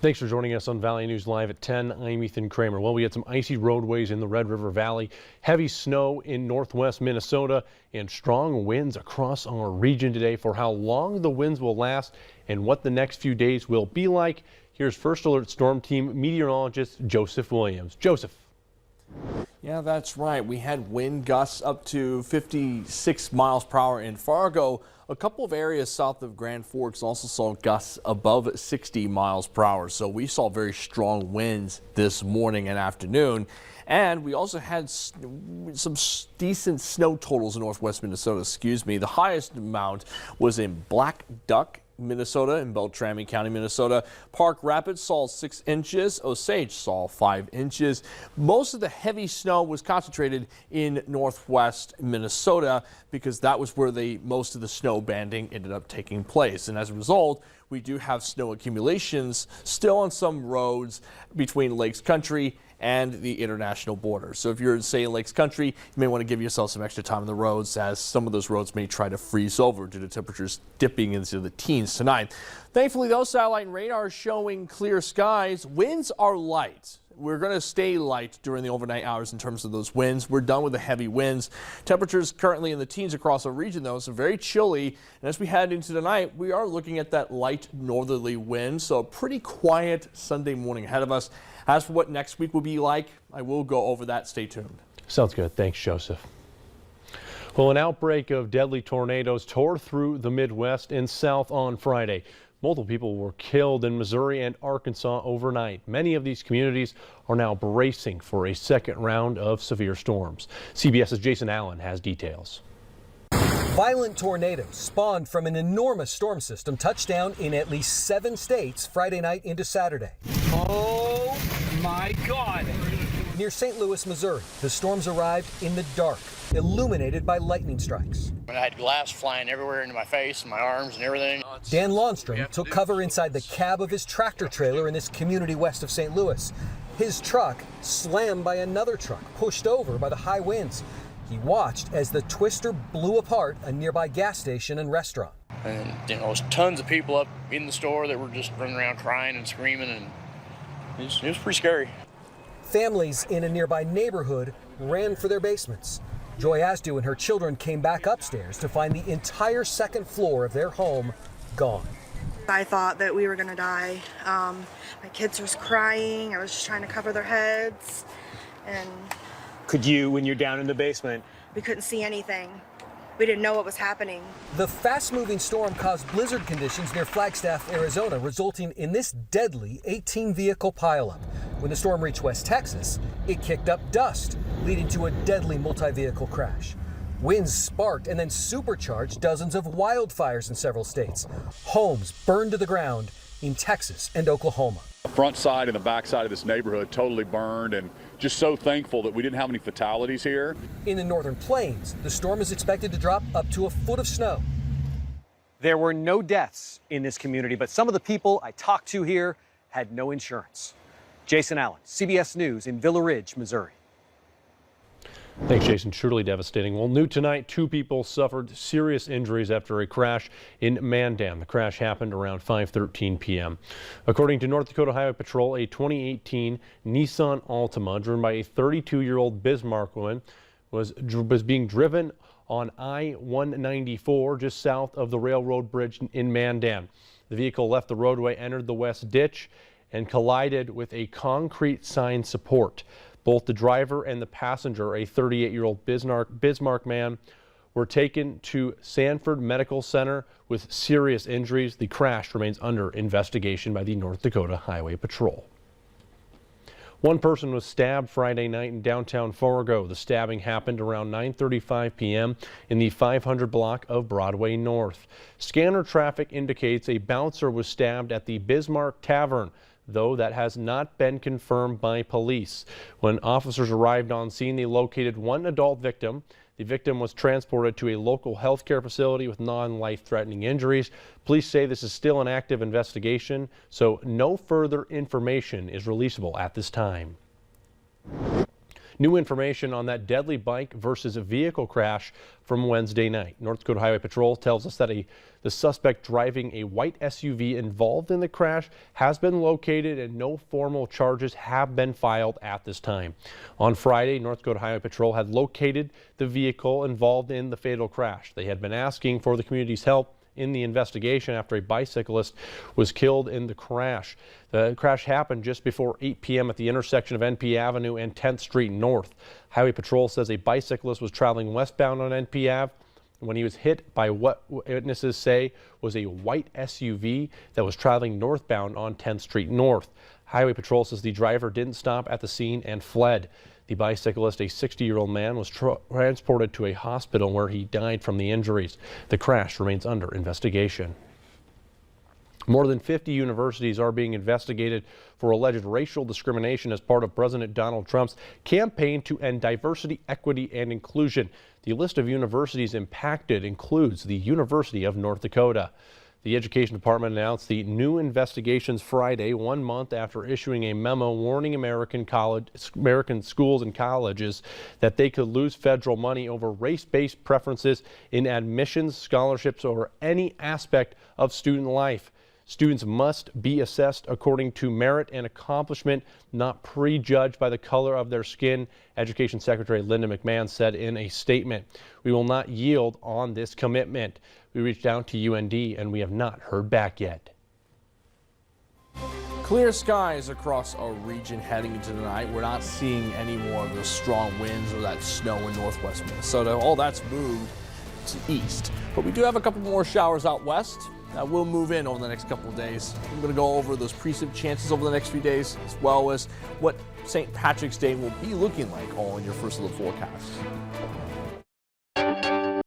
Thanks for joining us on Valley News Live at 10. I'm Ethan Kramer. Well, we had some icy roadways in the Red River Valley, heavy snow in northwest Minnesota, and strong winds across our region today. For how long the winds will last and what the next few days will be like, here's First Alert Storm Team meteorologist Joseph Williams. Joseph. Yeah, that's right. We had wind gusts up to 56 miles per hour in Fargo. A couple of areas south of Grand Forks also saw gusts above 60 miles per hour. So we saw very strong winds this morning and afternoon. And we also had some decent snow totals in northwest Minnesota. The highest amount was in Black Duck, Minnesota, in Beltrami County, Minnesota. Park Rapids saw 6 inches. Osage saw 5 inches. Most of the heavy snow was concentrated in northwest Minnesota because that was where most of the snow banding ended up taking place. And as a result, we do have snow accumulations still on some roads between Lakes Country and the international border. So if you're, say, in Lakes Country, you may want to give yourself some extra time on the roads, as some of those roads may try to freeze over due to temperatures dipping into the teens tonight. Thankfully, though, satellite and radar are showing clear skies. Winds are light. We're going to stay light during the overnight hours in terms of those winds. We're done with the heavy winds. Temperatures currently in the teens across our region, though, so very chilly. And as we head into the night, we are looking at that light northerly wind, so a pretty quiet Sunday morning ahead of us. As for what next week will be like, I will go over that. Stay tuned. Sounds good. Thanks, Joseph. Well, an outbreak of deadly tornadoes tore through the Midwest and South on Friday. Multiple people were killed in Missouri and Arkansas overnight. Many of these communities are now bracing for a second round of severe storms. CBS's Jason Allen has details. Violent tornadoes spawned from an enormous storm system touched down in at least 7 states Friday night into Saturday. Oh my God! Near St. Louis, Missouri, the storms arrived in the dark, illuminated by lightning strikes. I had glass flying everywhere into my face and my arms and everything. Dan Lawnstrom took cover inside the cab of his tractor trailer in this community west of St. Louis. His truck slammed by another truck, pushed over by the high winds. He watched as the twister blew apart a nearby gas station and restaurant. And there was tons of people up in the store that were just running around crying and screaming, and it was pretty scary. Families in a nearby neighborhood ran for their basements. Joy Asdu and her children came back upstairs to find the entire second floor of their home gone. I thought that we were gonna die. My kids was crying. I was just trying to cover their heads, and Could you, when you're down in the basement? we couldn't see anything. We didn't know what was happening. The fast-moving storm caused blizzard conditions near Flagstaff, Arizona, resulting in this deadly 18-vehicle pileup. When the storm reached West Texas, it kicked up dust, leading to a deadly multi-vehicle crash. Winds sparked and then supercharged dozens of wildfires in several states. Homes burned to the ground in Texas and Oklahoma. The front side and the back side of this neighborhood totally burned, and just so thankful that we didn't have any fatalities here. In the northern plains, the storm is expected to drop up to a foot of snow. There were no deaths in this community, but some of the people I talked to here had no insurance. Jason Allen, CBS News in Villa Ridge, Missouri. Thanks, Jason. Truly devastating. Well, new tonight, 2 people suffered serious injuries after a crash in Mandan. The crash happened around 5:13 p.m. According to North Dakota Highway Patrol, a 2018 Nissan Altima driven by a 32-year-old Bismarck woman was being driven on I-194 just south of the railroad bridge in Mandan. The vehicle left the roadway, entered the west ditch, and collided with a concrete sign support. Both the driver and the passenger, a 38-year-old Bismarck man, were taken to Sanford Medical Center with serious injuries. The crash remains under investigation by the North Dakota Highway Patrol. One person was stabbed Friday night in downtown Fargo. The stabbing happened around 9:35 p.m. in the 500 block of Broadway North. Scanner traffic indicates a bouncer was stabbed at the Bismarck Tavern, though that has not been confirmed by police. When officers arrived on scene, they located one adult victim. The victim was transported to a local healthcare facility with non-life-threatening injuries. Police say this is still an active investigation, so no further information is releasable at this time. New information on that deadly bike versus vehicle crash from Wednesday night. North Dakota Highway Patrol tells us that the suspect driving a white SUV involved in the crash has been located and no formal charges have been filed at this time. On Friday, North Dakota Highway Patrol had located the vehicle involved in the fatal crash. They had been asking for the community's help in the investigation after a bicyclist was killed in the crash. The crash happened just before 8 p.m. at the intersection of NP Avenue and 10th Street North. Highway Patrol says a bicyclist was traveling westbound on NP Ave when he was hit by what witnesses say was a white SUV that was traveling northbound on 10th Street North. Highway Patrol says the driver didn't stop at the scene and fled. The bicyclist, a 60-year-old man, was transported to a hospital where he died from the injuries. The crash remains under investigation. More than 50 universities are being investigated for alleged racial discrimination as part of President Donald Trump's campaign to end diversity, equity, and inclusion. The list of universities impacted includes the University of North Dakota. The Education Department announced the new investigations Friday, 1 month after issuing a memo warning American schools and colleges that they could lose federal money over race-based preferences in admissions, scholarships, or any aspect of student life. Students must be assessed according to merit and accomplishment, not prejudged by the color of their skin, Education Secretary Linda McMahon said in a statement. We will not yield on this commitment. We reached out to UND and we have not heard back yet. Clear skies across our region heading into the night. We're not seeing any more of those strong winds or that snow in northwest Minnesota. All that's moved to east. But we do have a couple more showers out west that will move in over the next couple of days. I'm going to go over those precip chances over the next few days, as well as what St. Patrick's Day will be looking like all in your first little forecast.